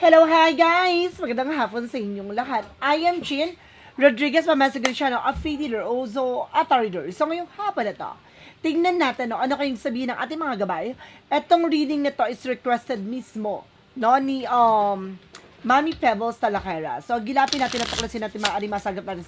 Hello, hi guys! Magandang hapon sa inyong lahat. I am Chin Rodriguez, pamasigan siya ng affiliate Ozo at Reader. So ngayong hapon na to, tingnan natin ano kayong sabihin ng ating mga gabay. Etong reading nito is requested mismo ni Mami Pebbles Talakera. So gilapin natin at tuklasin natin maaari masagap natin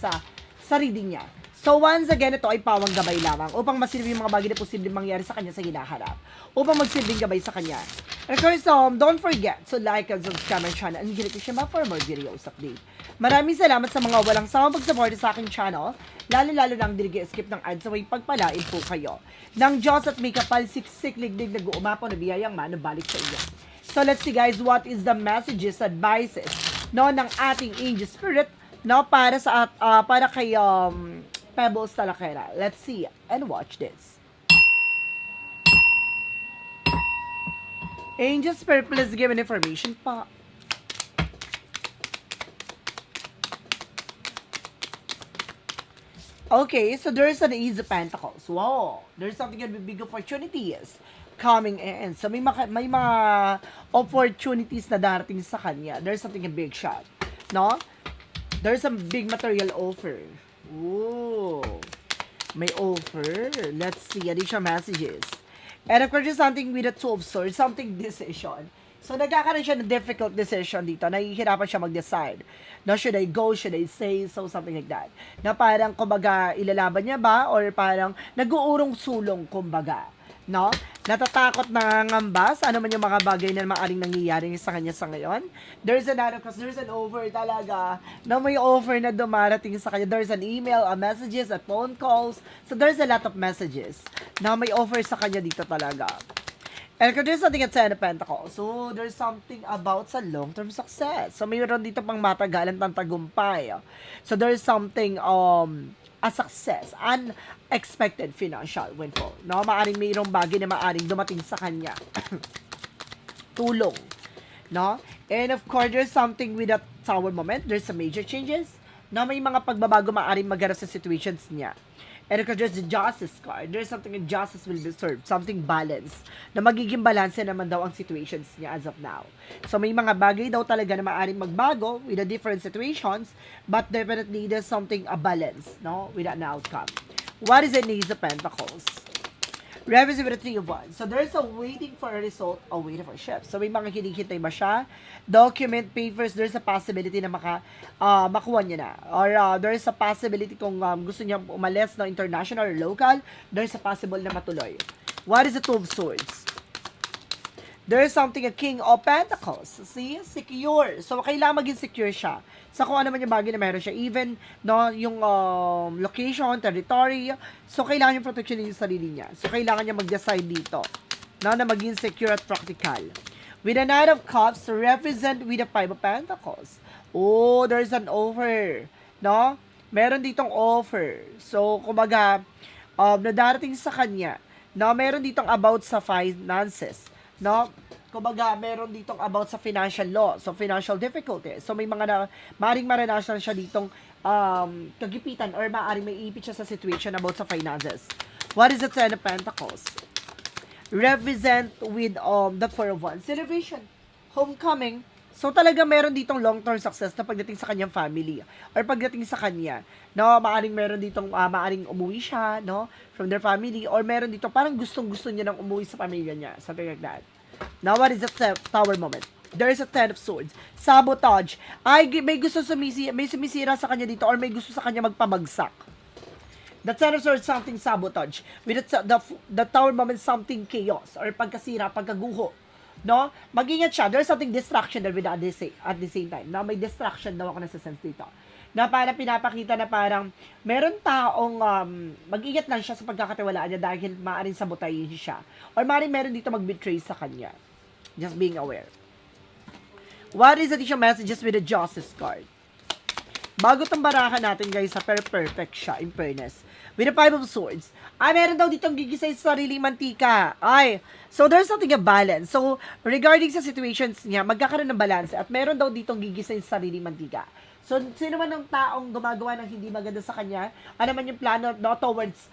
sa reading niya. So once again, ito ay pawang gabay lamang upang masilbi yung mga bagay na posibleng mangyari sa kanya sa hinaharap. Upang magsilbing gabay sa kanya. And of course, don't forget to like and subscribe my channel and hit siya for more videos update. Maraming salamat sa mga walang sawang pag-support sa aking channel, lalo-lalo nang dirigi-skip ng ads sa way pagpalain po kayo. Nang Diyos at may kapal siksik-liglig nag-uumapaw na biyayang manubalik sa inyo. So let's see guys, what is the messages, advices, ng ating angel spirit, para kay Pebbles Talakera. Let's see and watch this. Angel Spirit, please give an information pa. Okay, so there's an Ace of Pentacles. Wow, there's something gonna be big opportunities coming in. So may mga opportunities na darating sa kanya. There's something a big shot, no? There's some big material offer. Ooh, may offer. Let's see, additional messages. And of course, something with a 2 of swords, something decision. So, nagkakaroon siya ng difficult decision dito. Nahihirapan siya mag-decide. No, should I go? Should I say? So, something like that. Na parang, kumbaga, ilalaban niya ba? Or parang, nag-uurong sulong, kumbaga. No? Natatakot na ngamba sa ano man yung mga bagay na maaaring nangyayari sa kanya sa ngayon. There's an offer talaga na may offer na dumarating sa kanya. There's an email, messages, at phone calls. So, there's a lot of messages na may offer sa kanya dito talaga. And there's something at 10 of Pentacles. So, there's something about sa long-term success. So, mayroon dito pang matagalan ng tagumpay. So, there's something, a success, unexpected financial windfall. No, maaring mayroong bagay na maaring dumating sa kanya. Tulong. No? And of course, there's something with that tower moment. There's some major changes. No, may mga pagbabago maaring maganap sa situations niya. And of course, there's the justice card. There's something in justice will be served. Something balance. Na magiging balance naman daw ang situations niya as of now. So, may mga bagay daw talaga na maaaring magbago with the different situations, but definitely there's something a balance, no? With an outcome. What is the Ace of Pentacles? Reverse with a 3 of Wands. So, there's a waiting for a result, a waiting for a shift. So, may mga hinihintay ba siya? Document, papers, there's a possibility na makuha niya na. Or there's a possibility kung gusto niya umalis na international or local, there's a possible na matuloy. What is the 2 of Swords? There's something, a King of Pentacles. See? Secure. So, kailangan maging secure siya sa kung ano man yung bagay na meron siya. Even, no, yung location, territory. So, kailangan yung protection yung sarili niya. So, kailangan niya mag-decide dito, no, na maging secure at practical. With a Knight of Cups, represent with a 5 of Pentacles. Oh, there's an offer. No? Meron ditong offer. So, kumbaga, nadarating sa kanya. No? Meron ditong about sa finances. No? Kumbaga, meron ditong about sa financial law. So, financial difficulties. So, may mga maaaring maranasan siya ditong kagipitan or maaaring may ipit siya sa situation about sa finances. What is the 10 of Pentacles? Represent with the 4 of Wands. Celebration. Homecoming. So, talaga meron ditong long-term success na pagdating sa kanyang family or pagdating sa kanya. No, maaaring meron ditong maaaring umuwi siya, no, from their family, or meron dito parang gustong-gusto niya nang umuwi sa pamilya niya. Something like that. Now, what is the tower moment? There is a 10 of Swords. Sabotage. Ay, may sumisira sa kanya dito or may gusto sa kanya magpabagsak. The 10 of Swords, something sabotage. With the tower moment, something chaos or pagkasira, pagkaguho. No? Mag-ingat siya. There's something distraction there with at the same time. Na may distraction daw ako nasa-sense dito. Na parang pinapakita na parang meron taong mag-ingat lang siya sa pagkakatiwalaan niya dahil maaaring sabotayin siya. Or maaaring meron dito mag-betray sa kanya. Just being aware. What is additional messages with the Justice card? Bago itong barahan natin guys, perfect siya in fairness. With the 5 of Swords. Meron daw ditong gigisay sa sariling mantika. So there's something a balance. So, regarding sa situations niya, magkakaroon ng balance at meron daw ditong gigisay sa sariling mantika. So, sino man ng taong gumagawa ng hindi maganda sa kanya, ano man yung plano no, towards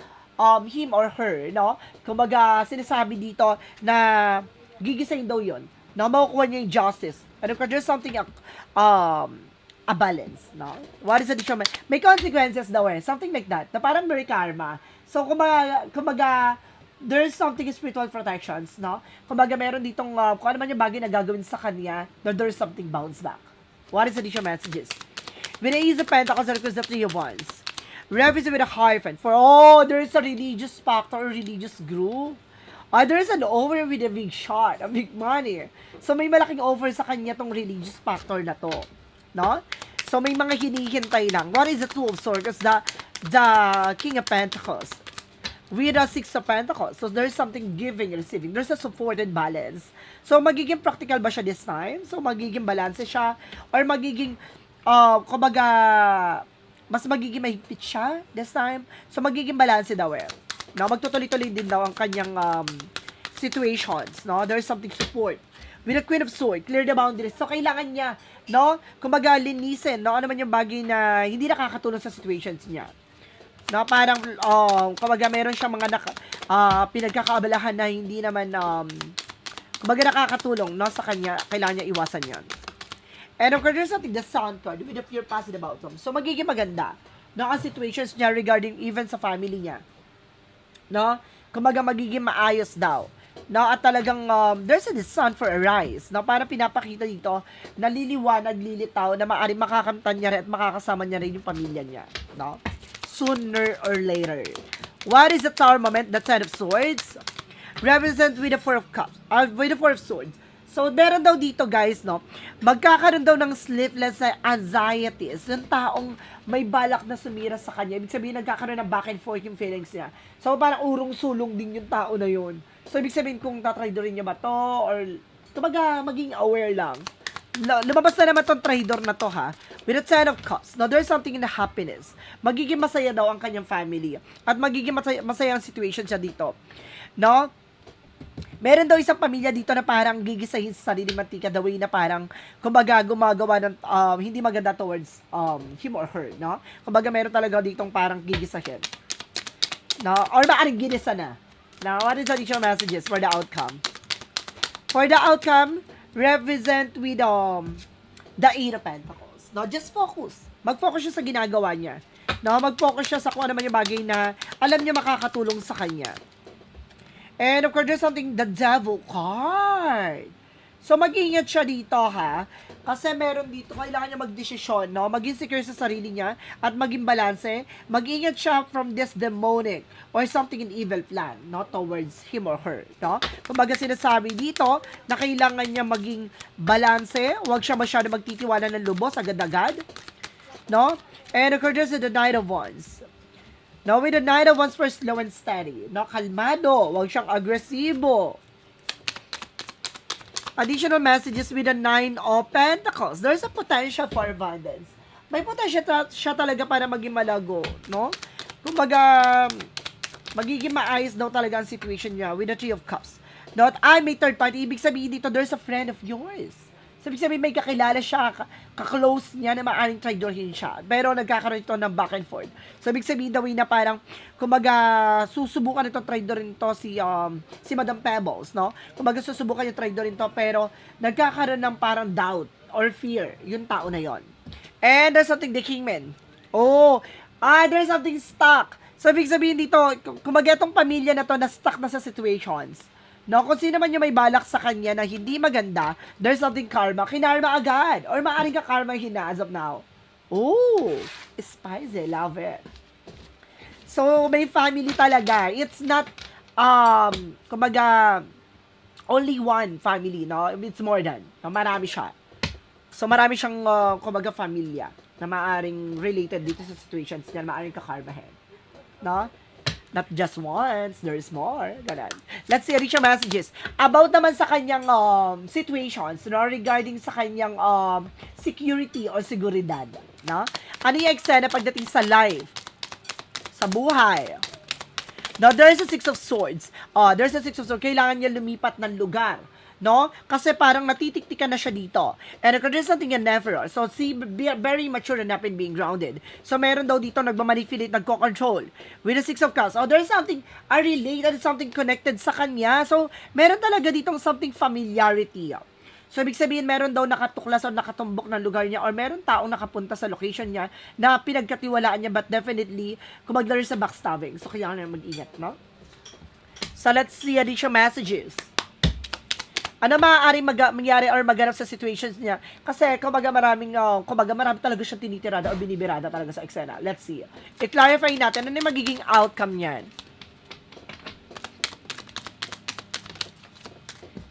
him or her, no? Kumbaga, sinasabi dito na gigisayin daw yon, na makukuha niya yung justice. And there's something, a balance, no? What is additional? May consequences daw eh. Something like that. Na parang may karma. So, kumaga, there's something spiritual protections, no? Kumbaga, meron ditong, kung ano man yung bagay na gagawin sa kanya, there's something bounce back. What is additional messages? With the Ace of Pentacles, there is the Three of Wands. Represent with a Hierophant. For, there is a religious factor or religious group. There is an offer with a big shot, a big money. So, may malaking offer sa kanya tong religious factor na to. No? So, may mga hinihintay lang. What is the Two of Swords? Because the King of Pentacles. With the Six of Pentacles. So, there's something giving and receiving. There's a supported balance. So, magiging practical ba siya this time? So, magiging balance siya? Or magiging, kumbaga, mas magiging mahigpit siya this time? So, magiging balance daw eh. No, magtutuloy-tuloy din daw ang kanyang situations. No? There's something support. With the Queen of Swords, clear the boundaries. So, kailangan niya, no? Kumbaga, linisin, no? Ano man yung bagay na hindi nakakatulong sa situations niya. No, parang, kumbaga, meron siyang mga pinagkakaabalahan na hindi naman, kumbaga, nakakatulong, no, sa kanya, kailangan niya iwasan yan. And of course, there's something, the Sun card, with a pure positive outcome. So, magiging maganda, no, ang situations niya regarding even sa family niya. No, kumbaga, magiging maayos daw. No, at talagang, there's a sun for a rise. No, parang pinapakita dito, naliliwanag, lilitaw, na maaaring makakamtan niya rin at makakasama niya rin yung pamilya niya. No? Sooner or later. What is the Tower moment? The Ten of Swords represent with the Four of Cups, with the Four of Swords. So, meron daw dito guys, no, magkakaroon daw ng sleepless anxieties. Yung taong may balak na sumira sa kanya. Ibig sabihin, nagkakaroon ng back and forth yung feelings niya. So, parang urong-sulong din yung tao na yun. So, ibig sabihin kung tatraidorin niya ba to, or, kumbaga, maging aware lang. Lumabas na naman tong traidor na to ha. With the Ten of Cups. Now, there's something in the happiness. Magiging masaya daw ang kanyang family. At magiging masaya ang situation siya dito. No? Meron daw isang pamilya dito na parang gigisahin sa sariling mantika the way na parang, kumbaga, gumagawa ng hindi maganda towards him or her, no? Kumbaga, meron talaga ditong parang gigisahin. No? Or maaaring ginisa na. Now, what is the additional messages for the outcome? For the outcome, represent with the Eight of Pentacles. No, just focus. Mag-focus siya sa ginagawa niya. No, mag-focus siya sa kung ano man yung bagay na alam niya makakatulong sa kanya. And of course, there's something, the Devil card. So, mag-ingat siya dito, ha? Kasi meron dito, kailangan niya mag-desisyon, no? Maging secure sa sarili niya at maging balanse. Mag-ingat siya from this demonic or something in evil plan, no? Towards him or her, no? Kumbaga sinasabi dito na kailangan niya maging balanse. Huwag siya masyado magtitiwala ng lubos agad-agad, no? And of course, there's the Knight of Wands. No, with the Knight of Wands for slow and steady. No, kalmado. Huwag siyang agresibo. Additional messages with the Nine of Pentacles. There's a potential for abundance. May potential siya talaga para maging malago, no? Kumbaga, magiging maayos daw talaga ang situation niya with the Three of Cups. Not, may third party. Ibig sabihin dito, there's a friend of yours. Ibig sabihin, may kakilala siya, kaklose niya na maaaring traidorhin siya. Pero nagkakaroon ito ng back and forth. So, ibig sabihin daw na parang, kumbaga, susubukan itong traidorin to si Madam Pebbles, no? Kumbaga, susubukan yung traidorin to, pero nagkakaroon ng parang doubt or fear yung tao na yon. And there's something, the Kingman. There's something stuck. So, ibig sabihin dito, kumbaga itong pamilya na to na stuck na sa situations. No, kung sino man yung may balak sa kanya na hindi maganda, there's something karma. Kinarma agad. Or maaaring ka karma hina as of now. Spicy. Love it. So, may family talaga. It's not, kumbaga, only one family, no? It's more than. No? Marami siya. So, marami siyang, kumbaga, familia na maaaring related dito sa situations niya, maaaring kakarmahin. No? Not just once, there's more. Ganun. Let's see additional messages. About naman sa kanyang situations, no, regarding sa kanyang security or seguridad. No? Ano yung eksena pagdating sa life? Sa buhay? Now, there's a Six of Swords. There's a Six of Swords. Kailangan niya lumipat ng lugar. No? Kasi parang natitiktikan na siya dito. And there's something in never. So, very mature and not being grounded. So, meron daw dito nagmamanipulate, nagko-control. With the Six of Cups. There's something related, something connected sa kanya. So, meron talaga ditong something familiarity. So, ibig sabihin, meron daw nakatuklas o nakatumbok ng lugar niya or meron taong nakapunta sa location niya na pinagkatiwalaan niya but definitely, kung maglaro sa backstabbing. So, kaya na mag-ingat, no? So, let's see additional messages. Ano maaaring mangyari or maganap sa situations niya? Kasi, kumbaga marami talaga siyang tinitirada o binibirada talaga sa eksena. Let's see. I-clarify natin ano yung magiging outcome niyan.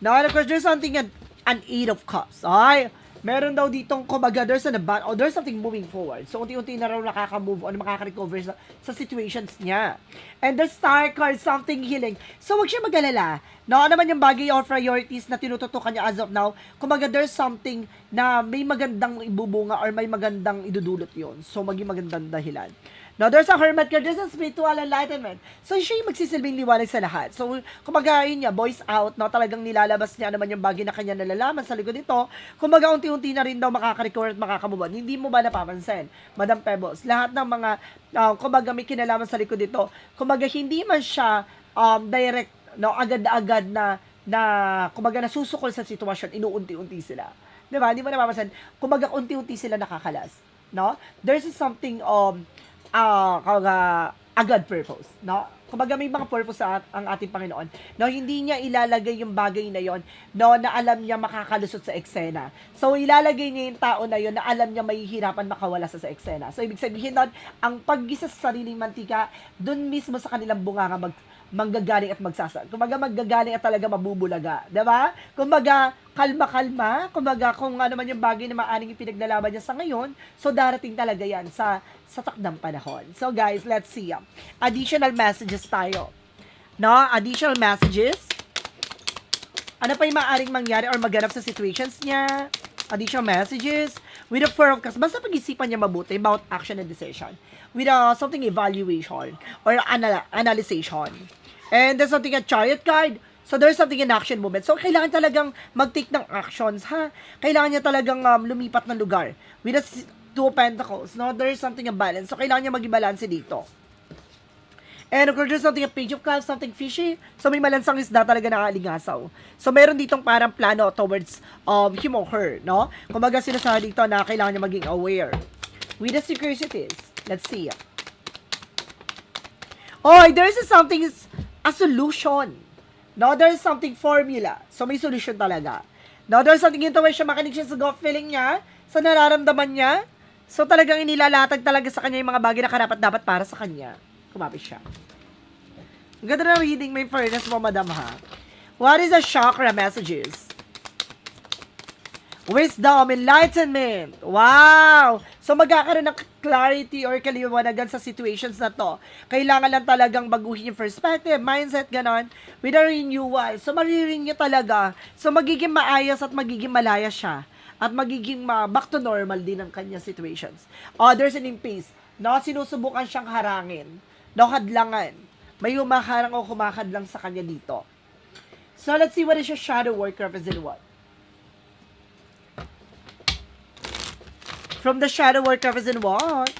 Now, of course, there's something an 8 of cups. Ay, meron daw ditong kumbaga, there's something moving forward. So, unti-unti na raw nakaka-move on, makaka-recover sa situations niya. And the star card, something healing. So, wag siya mag-alala. No, ano naman yung bagay or priorities na tinututukan niya as of now, kumbaga, there's something na may magandang ibubunga or may magandang idudulot yon. So, maging magandang dahilan. Now, there's a hermit card, there's a spiritual enlightenment. So, siya yung magsisilbing liwanag sa lahat. So, kumbaga, yun niya, voice out, no? Talagang nilalabas niya naman yung bagay na kanya nalalaman sa likod nito. Kumbaga, unti-unti na rin daw makaka-record at makakamuban. Hindi mo ba napapansin, Madam Pebbles? Lahat ng mga, kumbaga, may kinalaman sa likod nito. Kumbaga, hindi man siya direct, no? Agad-agad na kumbaga, nasusukol sa sitwasyon, inuunti-unti sila. Diba? Hindi mo napapansin. Kumbaga, unti-unti sila nakakalas. No? There's something, agad purpose, no? Kumbaga may mga purpose sa ang ating Panginoon, no? Hindi niya ilalagay yung bagay na yon, no, na alam niya makakalusot sa eksena. So, ilalagay niya yung tao na yon na alam niya mahihirapan makawala sa eksena. So, ibig sabihin nun, ang paggisa sa sariling mantika, dun mismo sa kanilang bunganga manggagaling at magsasag. Kumbaga, maggagaling at talaga mabubulaga. Diba? Kumbaga, kalma-kalma. Kumbaga, kung ano man yung bagay na maaring ipinaglalaban niya sa ngayon, so darating talaga yan sa takdang panahon. So, guys, let's see. Additional messages tayo. No? Additional messages. Ano pa yung maaaring mangyari or maganap sa situations niya? Additional messages. With a Four of Cups. Basta pag-isipan niya mabuti about action and decision. With something evaluation or analyzation. And there's something a Chariot card. So, there's something in action movement. So, kailangan talagang mag-take ng actions, ha? Kailangan niya talagang lumipat ng lugar. With a Two of Pentacles, no? There's something a balance. So, kailangan niya mag-balance dito. And of course, there's something a Page of Cups, something fishy. So, may malansang isda talaga nakaalingasaw. So, meron ditong parang plano towards him or her, no? Kumbaga, sinasabi dito na kailangan niya maging aware. With the securities, let's see. Oh, there's something, a solution. No, there's something formula. So, may solution talaga. No, there's something intuition, makinig siya sa gut feeling niya, sa nararamdaman niya. So, talagang inilalatag talaga sa kanya yung mga bagay na karapat-dapat para sa kanya. Kumapit siya. Ang ganda na reading, may fairness mo, madam, ha? What is the chakra messages? Wisdom, enlightenment. Wow! So, magkakaroon ng clarity or kaliwanagan sa situations na to. Kailangan lang talagang baguhin yung perspective, mindset, ganon, with a renewal. So, marirenew talaga. So, magiging maayos at magiging malaya siya. At magiging back to normal din ang kanya situations. Others in pace. No, sinusubukan siyang harangin. No, hadlangan. May humaharang o kumakadlang sa kanya dito. So, let's see what is your shadow work represent what? From the shadow work represent what?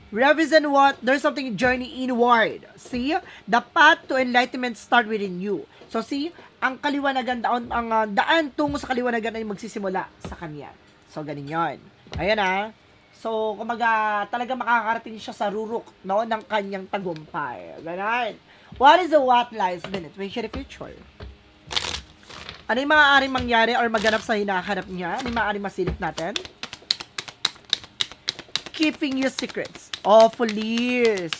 Represent what? There's something journey inward. See? The path to enlightenment start within you. So, see? Ang kaliwanagan, ang daan tungo sa kaliwanagan ay magsisimula sa kanya. So, ganun yun. Ayan ah. So, kumaga, talaga makakarating siya sa rurok, no, ng kanyang tagumpay. Ganun. What is the what lies in it? We share the future. Ano yung maaaring mangyari or maganap sa hinahanap niya? Ano yung maaaring masilip natin? Keeping your secrets. Oh, police.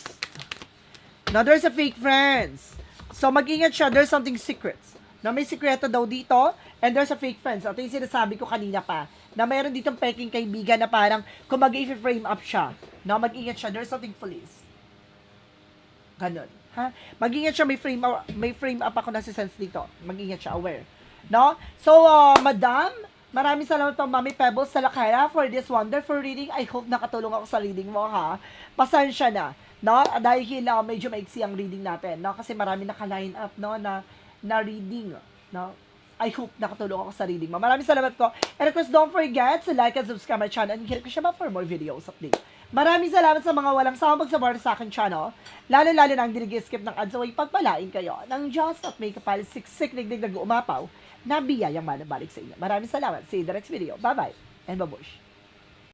Now, there's a fake friends. So, mag-ingat siya. There's something secrets. Na may sikreto daw dito, and there's a fake friends. Ito yung sinasabi ko kanina pa, na mayroon ditong peking kaibigan na parang kung mag-i-frame up siya, na mag-ingat siya, there's something police. Ganon. Ha? Mag-ingat siya, may frame up ako na si sense dito. Mag-ingat siya, aware. No? So, madam, maraming salamat po, Mami Pebbles Salakera, for this wonderful reading. I hope nakatulong ako sa reading mo, ha? Pasensya na. No? Dahil medyo maiksi ang reading natin, no? Kasi marami naka-line up, no, na reading, no? I hope nakatulong ako sa reading mo. Maraming salamat po. And of course, don't forget to like and subscribe my channel and hit ko siya for more videos update. Maraming salamat sa mga walang sawang mag-support sa akin channel. Lalo-lalo na ang dinig-skip ng ads away pagpalain kayo ng Diyos at may kapal siksik digdig nag-uumapaw na biyayang manabalik sa inyo. Maraming salamat. See you in the next video. Bye-bye and babush.